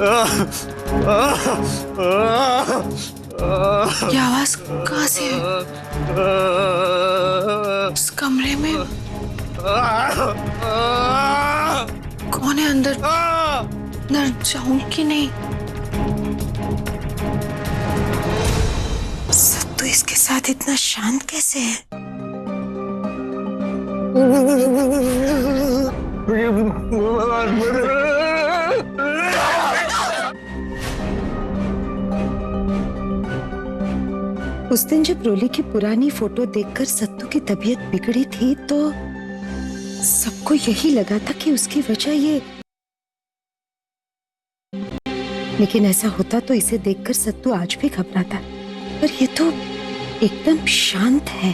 ये आवाज कहाँ से है? इस कमरे में कौन है? अंदर जाऊं कि नहीं? सत्तू इसके साथ इतना शांत कैसे है? उस दिन जब रोली की पुरानी फोटो देखकर सत्तू की तबीयत बिगड़ी थी तो सबको यही लगा था कि उसकी वजह ये, लेकिन ऐसा होता तो इसे देखकर सत्तू आज भी घबराता, पर ये तो एकदम शांत है।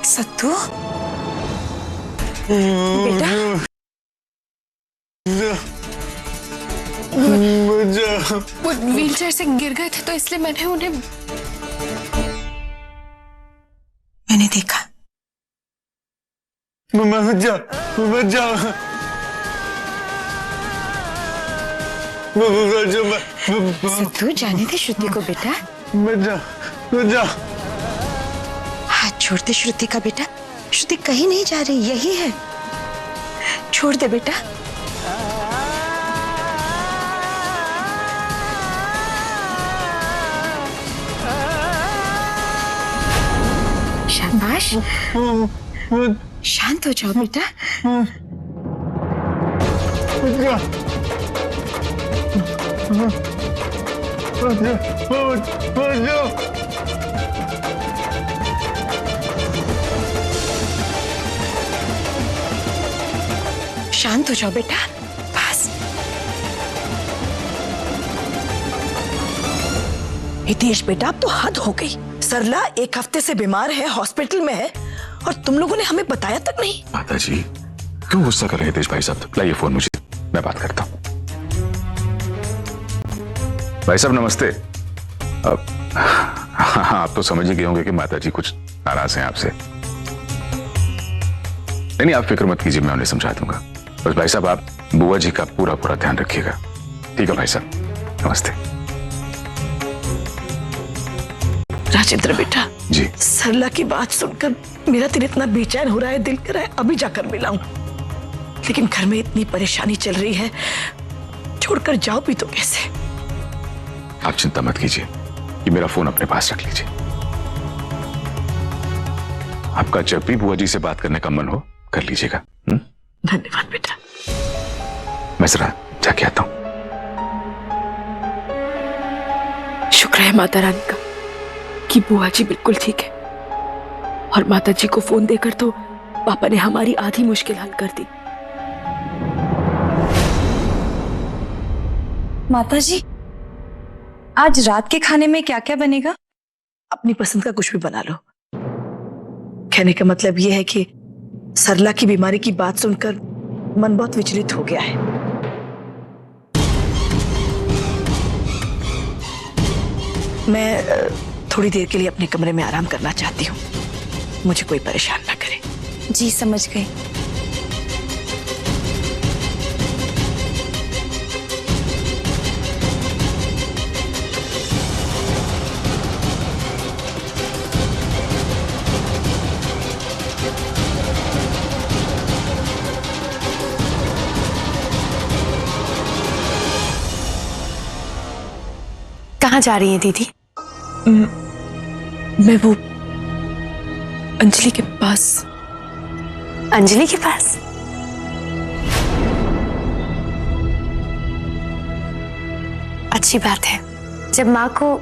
सत्तू बेटा, वो व्हीलचेयर से गिर गए थे तो इसलिए मैंने देखा। सत्तू जाने दे श्रुति को बेटा। हाथ छोड़ दे श्रुति का बेटा। श्रुति कहीं नहीं जा रही, यही है। छोड़ दे बेटा। शाबाश, शांत हो जाओ बेटा। शांत हो जाओ बेटा, बस। हितेश बेटा, अब तो हद हो गई। सरला 1 हफ्ते से बीमार है, हॉस्पिटल में है, और तुम लोगों ने हमें बताया तक नहीं। माता जी क्यों गुस्सा कर रहे हैं हितेश भाई साहब? लाइए फोन मुझे, मैं बात करता हूँ। भाई साहब नमस्ते। हाँ, आप तो समझ ही गए होंगे कि माता जी कुछ नाराज हैं आपसे। नहीं, आप फिक्र मत कीजिए, मैं उन्हें समझा दूंगा। बस भाई साहब आप बुआ जी का पूरा ध्यान रखिएगा, ठीक है भाई साहब? नमस्ते। राजेंद्र बेटा जी, सरला की बात सुनकर मेरा दिल इतना बेचैन हो रहा है, दिल कर रहा है अभी जाकर मिलाऊं, लेकिन घर में इतनी परेशानी चल रही है, छोड़कर जाओ भी तो कैसे? आप चिंता मत कीजिए, कि मेरा फोन अपने पास रख लीजिए। आपका जब भी बुआ जी से बात करने का मन हो कर लीजिएगा। धन्यवाद बेटा। मैं जरा जाके आता हूं। शुक्र है माता रानी का कि बुआ जी बिल्कुल ठीक है, और माता जी को फोन देकर तो पापा ने हमारी आधी मुश्किल हल कर दी। माता जी, आज रात के खाने में क्या क्या बनेगा? अपनी पसंद का कुछ भी बना लो। कहने का मतलब यह है कि सरला की बीमारी की बात सुनकर मन बहुत विचलित हो गया है। मैं थोड़ी देर के लिए अपने कमरे में आराम करना चाहती हूँ, मुझे कोई परेशान ना करे। जी समझ गई। कहाँ जा रही है दीदी? मैं वो अंजलि के पास। अंजलि के पास? अच्छी बात है। जब माँ को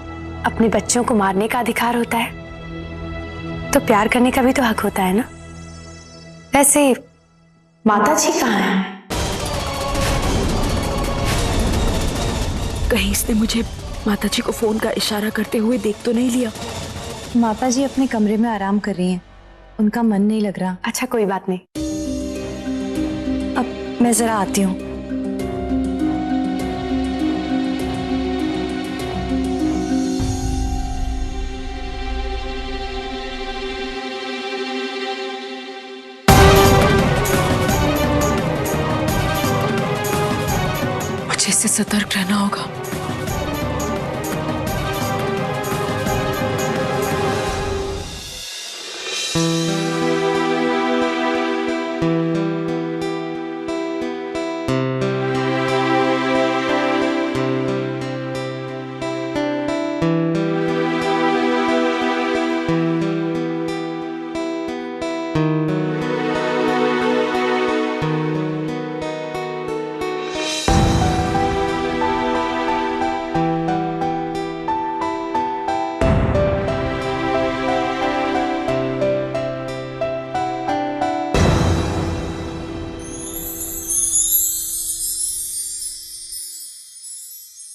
अपने बच्चों को मारने का अधिकार होता है तो प्यार करने का भी तो हक होता है ना। वैसे माता जी कहाँ हैं? कहीं इसने मुझे माता जी को फोन का इशारा करते हुए देख तो नहीं लिया? माता जी अपने कमरे में आराम कर रही हैं, उनका मन नहीं लग रहा। अच्छा कोई बात नहीं, अब मैं जरा आती हूँ। से सतर्क रहना होगा।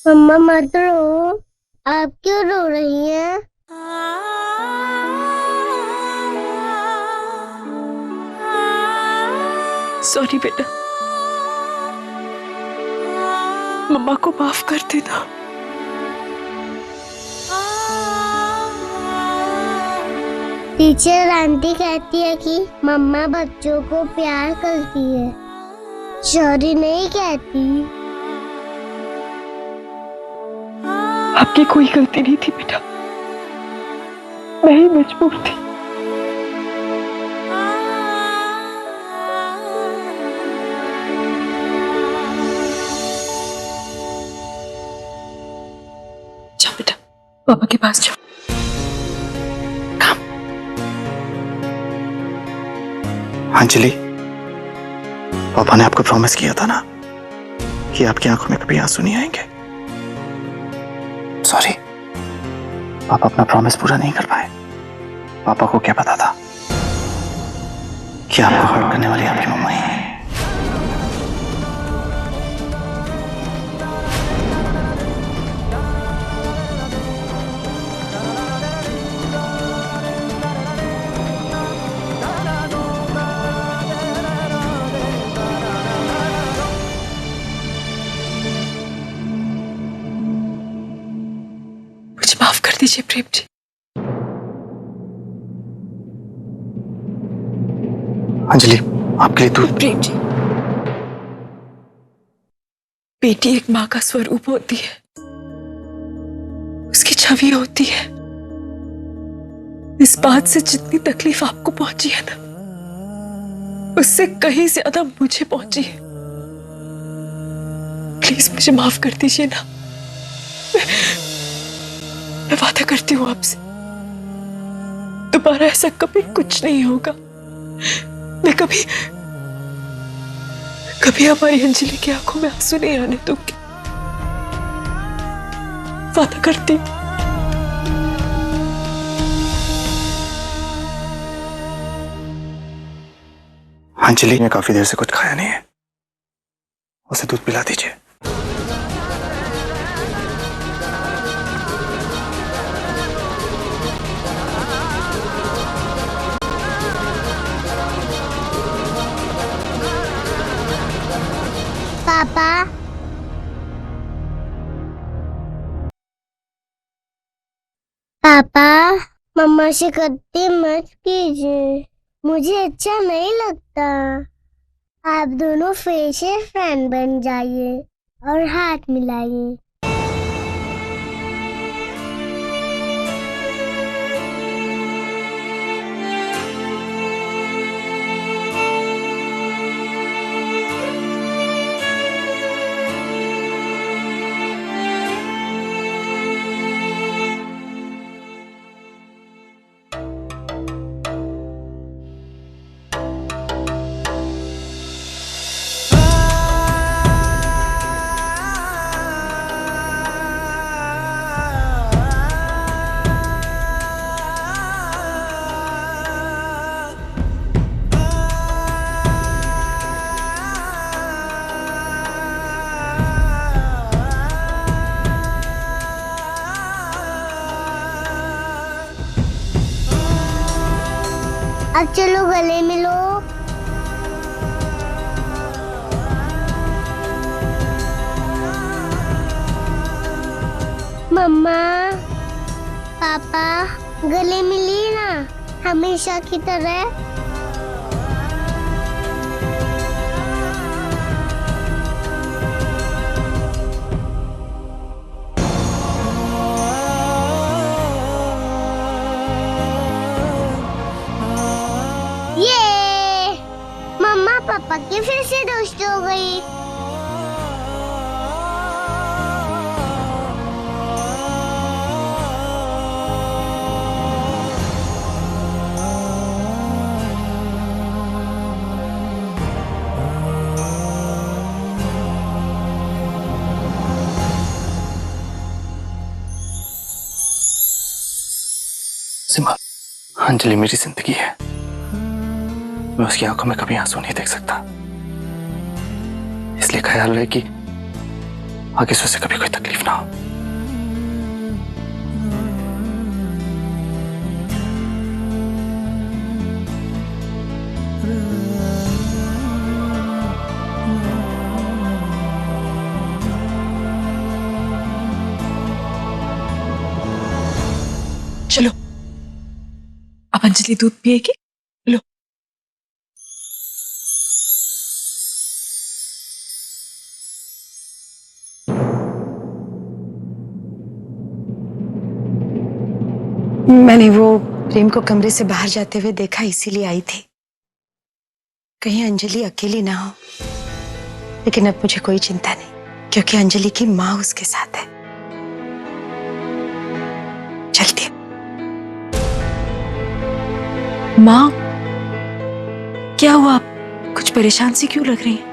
मम्मा मत रो, आप क्यों रो रही हैं? सॉरी बेटा, मम्मा को माफ कर देना। टीचर आंटी कहती है कि मम्मा बच्चों को प्यार करती है, सॉरी नहीं कहती। आपकी कोई गलती नहीं थी बेटा, मैं ही मजबूर थी। जाओ बेटा, पापा के पास जाओ। अंजलि, पापा ने आपको प्रॉमिस किया था ना कि आपकी आंखों में कभी आंसू नहीं आएंगे। सॉरी, पापा अपना प्रॉमिस पूरा नहीं कर पाए। पापा को क्या पता था कि आपको हर्ट करने वाली आपकी मम्मा ही है। माफ कर दीजिए प्रेम जी। अंजलि, आपके लिए दूध। प्रेम जी, बेटी एक माँ का स्वरूप होती है, उसकी छवि होती है। इस बात से जितनी तकलीफ आपको पहुंची है ना, उससे कहीं ज्यादा मुझे पहुंची है। प्लीज मुझे माफ कर दीजिए ना। मैं वादा करती हूँ आपसे, दोबारा ऐसा कभी कुछ नहीं होगा। मैं कभी हमारी अंजलि की आंखों में आंसू नहीं आने दूंगी, वादा करती हूँ। अंजलि ने काफी देर से कुछ खाया नहीं है, उसे दूध पिला दीजिए। पापा, पापा, मम्मा से गलती मत कीजिए, मुझे अच्छा नहीं लगता। आप दोनों फिर से फ्रेंड बन जाइए और हाथ मिलाइए। अब चलो गले मिलो। मम्मा, पापा, गले मिलिए ना हमेशा की तरह। पापा की फिर से दोस्ती हो गई। सिमा, अंजलि मेरी जिंदगी है। मैं उसकी आंखों में कभी आंसू नहीं देख सकता, इसलिए ख्याल रहे कि आगे से उसे कभी कोई तकलीफ ना हो। चलो, अब अंजलि दूध पिएगी। लो। मैंने वो प्रेम को कमरे से बाहर जाते हुए देखा, इसीलिए आई थी। कहीं अंजलि अकेली ना हो। लेकिन अब मुझे कोई चिंता नहीं, क्योंकि अंजलि की माँ उसके साथ है। चलती है। माँ, क्या हुआ? आप कुछ परेशान सी क्यों लग रही हैं?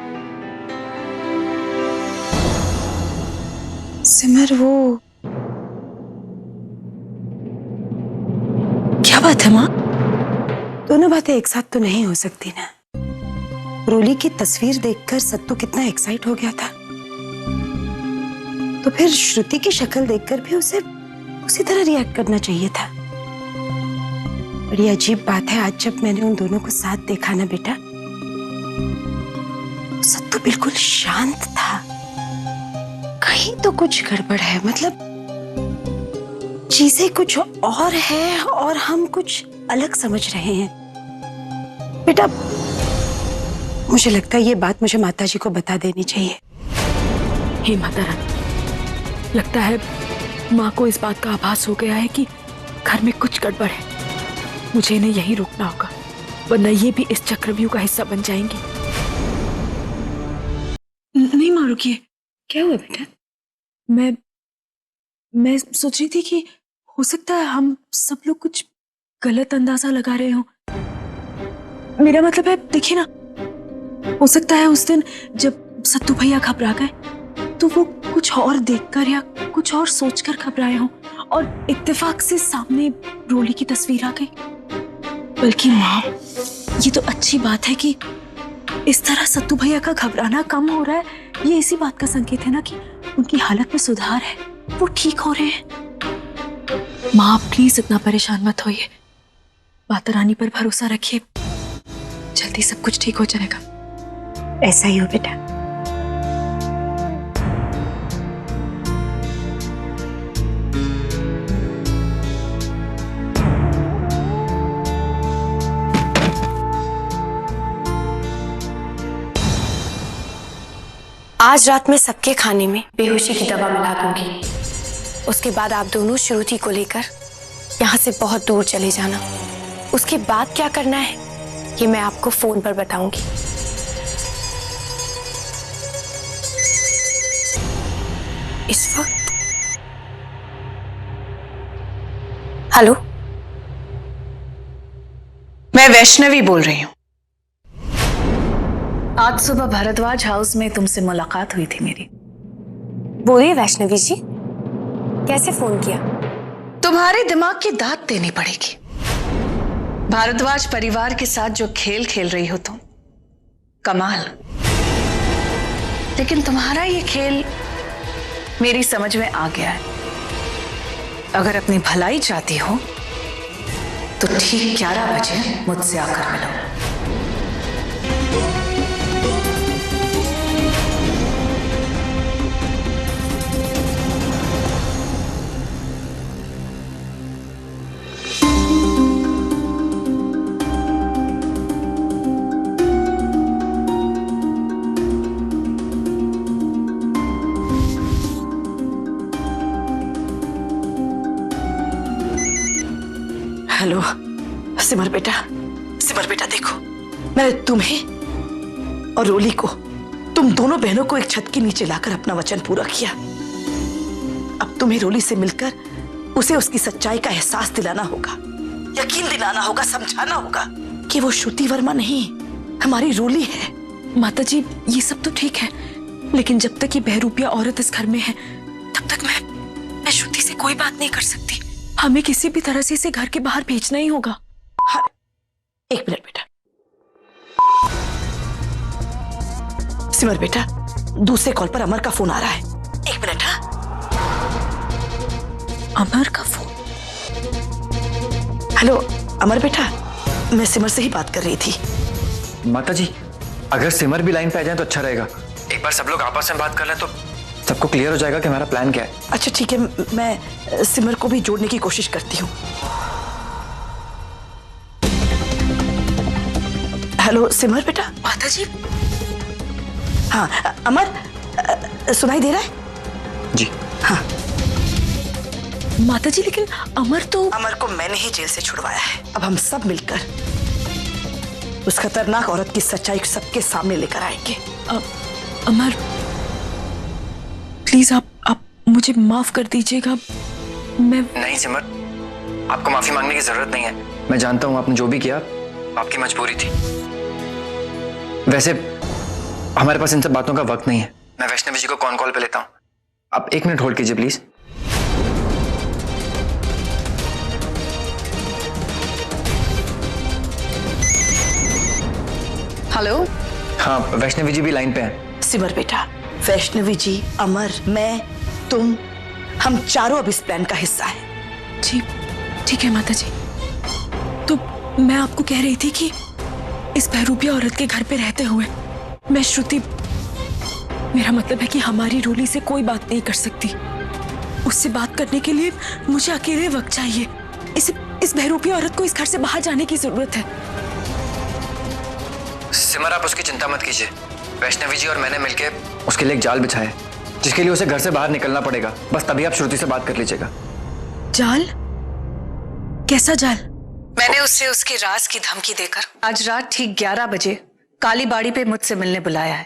सिमर, वो क्या बात है माँ? दोनों बातें एक साथ तो नहीं हो सकती ना। रोली की तस्वीर देखकर सत्तू कितना एक्साइट हो गया था, तो फिर श्रुति की शक्ल देखकर भी उसे उसी तरह रिएक्ट करना चाहिए था। बड़ी अजीब बात है, आज जब मैंने उन दोनों को साथ देखा ना बेटा, सत्तू बिल्कुल शांत था। कहीं तो कुछ गड़बड़ है, मतलब चीजें कुछ और है और हम कुछ अलग समझ रहे हैं। बेटा, मुझे लगता है ये बात मुझे माताजी को बता देनी चाहिए। हे माता रानी, लगता है माँ को इस बात का आभास हो गया है कि घर में कुछ गड़बड़ है। मुझे इन्हें यहीं रोकना होगा, वरना ये भी इस चक्रव्यूह का हिस्सा बन जाएंगी। नहीं माँ, रुकिए। क्या हुआ बेटा? मैं सोच रही थी कि हो सकता है हम सब लोग कुछ गलत अंदाजा लगा रहे हो। मेरा मतलब है, देखिए ना, हो सकता है उस दिन जब सत्तू भैया घबरा गए तो वो कुछ और देखकर या कुछ और सोचकर घबराए हों और इत्तेफाक से सामने रोली की तस्वीर आ गई। बल्कि माँ, ये तो अच्छी बात है कि इस तरह सत्तू भैया का घबराना कम हो रहा है। ये इसी बात का संकेत है ना कि उनकी हालत में सुधार है, वो ठीक हो रहे हैं। माँ, प्लीज इतना परेशान मत होइए, माता रानी पर भरोसा रखिए, जल्दी सब कुछ ठीक हो जाएगा। ऐसा ही हो बेटा। आज रात में सबके खाने में बेहोशी की दवा मिला दूंगी। उसके बाद आप दोनों श्रुति को लेकर यहाँ से बहुत दूर चले जाना। उसके बाद क्या करना है ये मैं आपको फोन पर बताऊंगी। इस वक्त हेलो, मैं वैष्णवी बोल रही हूँ। आज सुबह भारद्वाज हाउस में तुमसे मुलाकात हुई थी मेरी। बोलिए वैष्णवी जी, कैसे फोन किया? तुम्हारे दिमाग की दाद देनी पड़ेगी। भारद्वाज परिवार के साथ जो खेल खेल रही हो तुम, कमाल। लेकिन तुम्हारा ये खेल मेरी समझ में आ गया है। अगर अपनी भलाई चाहती हो तो ठीक 11 बजे मुझसे आकर मिलो। हेलो, सिमर बेटा देखो, मैंने तुम्हें और रोली को, तुम दोनों बहनों को एक छत के नीचे लाकर अपना वचन पूरा किया। अब तुम्हें रोली से मिलकर उसे उसकी सच्चाई का एहसास दिलाना होगा, यकीन दिलाना होगा, समझाना होगा कि वो श्रुति वर्मा नहीं, हमारी रोली है। माता जी ये सब तो ठीक है, लेकिन जब तक ये बहरूपिया औरत इस घर में है तब तक मैं श्रुति से कोई बात नहीं कर सकती। हमें किसी भी तरह से इसे घर के बाहर भेजना ही होगा। हाँ, एक मिनट बेटा। सिमर बेटा, दूसरे कॉल पर अमर का फोन आ रहा है, एक मिनट। हाँ, अमर का फोन? हेलो अमर बेटा, मैं सिमर से ही बात कर रही थी। माता जी, अगर सिमर भी लाइन पे आ जाए तो अच्छा रहेगा। एक बार सब लोग आपस में बात कर लें तो सबको क्लियर हो जाएगा कि हमारा प्लान क्या है। अच्छा ठीक है, मैं सिमर को भी जोड़ने की कोशिश करती हूँ। हेलो सिमर बेटा। माता जी। हाँ अमर, सुनाई दे रहा है? जी हाँ। माता जी लेकिन अमर को मैंने ही जेल से छुड़वाया है। अब हम सब मिलकर उस खतरनाक औरत की सच्चाई सबके सामने लेकर आएंगे। अमर प्लीज आप मुझे माफ कर दीजिएगा। मैं नहीं सिमर, आपको माफी मांगने की जरूरत नहीं है। मैं जानता हूं आपने जो भी किया आपकी मजबूरी थी। वैसे हमारे पास इन सब बातों का वक्त नहीं है। मैं वैष्णवी जी को कॉल पे लेता हूं। आप 1 मिनट होल्ड कीजिए प्लीज। हेलो। हाँ, वैष्णवी जी भी लाइन पे हैं। सिमर बेटा, वैष्णवी जी, अमर, मैं, तुम, हम चारों अब इस प्लान का हिस्सा हैं। जी ठीक है माता जी। तो मैं आपको कह रही थी कि इस बहरूपिया औरत के घर पे रहते हुए मैं श्रुति, मेरा मतलब है कि हमारी रोली से कोई बात नहीं कर सकती। उससे बात करने के लिए मुझे अकेले वक्त चाहिए। इस बहरूपिया औरत को इस घर से बाहर जाने की जरूरत है। सिमर आप उसकी चिंता मत कीजिए। वैष्णवी जी और मैंने मिलके उसके लिए एक जाल बिछाया है जिसके लिए उसे घर से बाहर निकलना पड़ेगा। बस तभी आप श्रुति से बात कर लीजिएगा। जाल? कैसा जाल? मैंने उससे उसके राज की धमकी देकर आज रात ठीक 11 बजे काली बाड़ी पे मुझसे मिलने बुलाया है।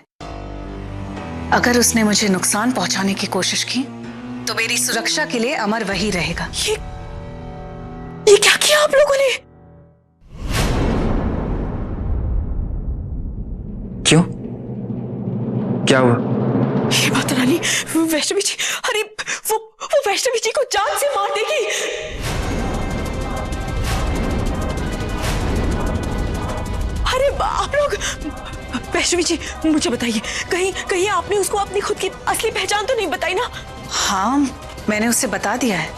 अगर उसने मुझे नुकसान पहुंचाने की कोशिश की तो मेरी सुरक्षा के लिए अमर वही रहेगा। ये क्या किया आप लोगों ने? क्यों? क्या हुआ? ये माता रानी, वैष्णवी जी, अरे वो वैष्णवी जी को जान से मार देगी। अरे आप लोग, वैष्णवी जी मुझे बताइए, कहीं आपने उसको अपनी खुद की असली पहचान तो नहीं बताई ना? हाँ, मैंने उससे बता दिया है।